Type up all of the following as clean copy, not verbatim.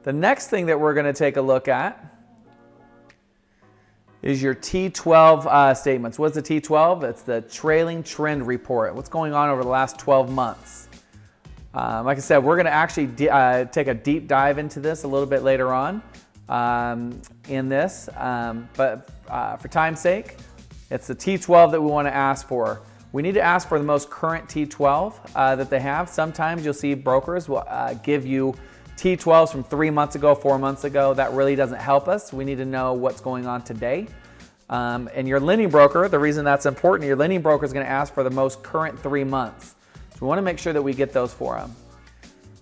The next thing that we're going to take a look at is your T-12 statements. What's the T-12? It's the trailing trend report. What's going on over the last 12 months? Like I said, we're going to actually take a deep dive into this a little bit later on in this, but for time's sake, it's the T-12 that we want to ask for. We need to ask for the most current T-12 that they have. Sometimes you'll see brokers will give you T-12s from 3 months ago, 4 months ago. That really doesn't help us. We need to know what's going on today. And your lending broker, the reason that's important, your lending broker is going to ask for the most current 3 months. So we want to make sure that we get those for them.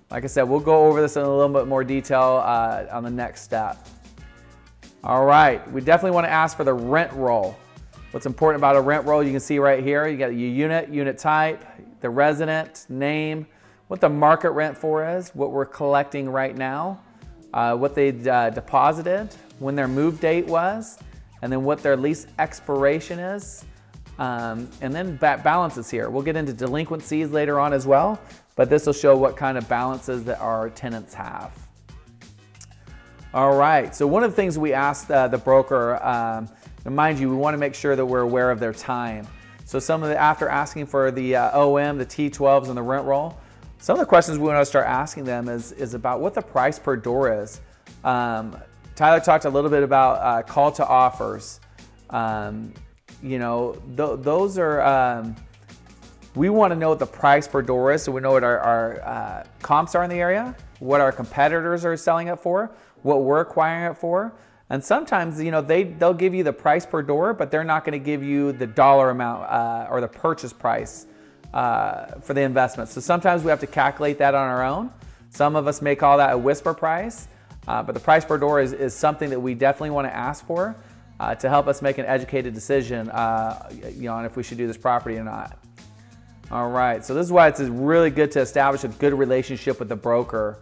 Like I said, we'll go over this in a little bit more detail on the next step. All right, we definitely want to ask for the rent roll. What's important about a rent roll, you can see right here, you got your unit type, the resident, name, what the market rent for is, what we're collecting right now, what they deposited, when their move date was, and then what their lease expiration is, and then balances here. We'll get into delinquencies later on as well, but this will show what kind of balances that our tenants have. All right, so one of the things we asked the broker, and mind you, we want to make sure that we're aware of their time. So after asking for the OM, the T-12s, and the rent roll, some of the questions we want to start asking them is about what the price per door is. Tyler talked a little bit about call to offers. Those are, we want to know what the price per door is so we know what our comps are in the area, what our competitors are selling it for, what we're acquiring it for. And sometimes, they'll give you the price per door, but they're not going to give you the dollar amount or the purchase price for the investment. So sometimes we have to calculate that on our own. Some of us may call that a whisper price, but the price per door is something that we definitely want to ask for to help us make an educated decision on if we should do this property or not. All right, so this is why it's really good to establish a good relationship with the broker.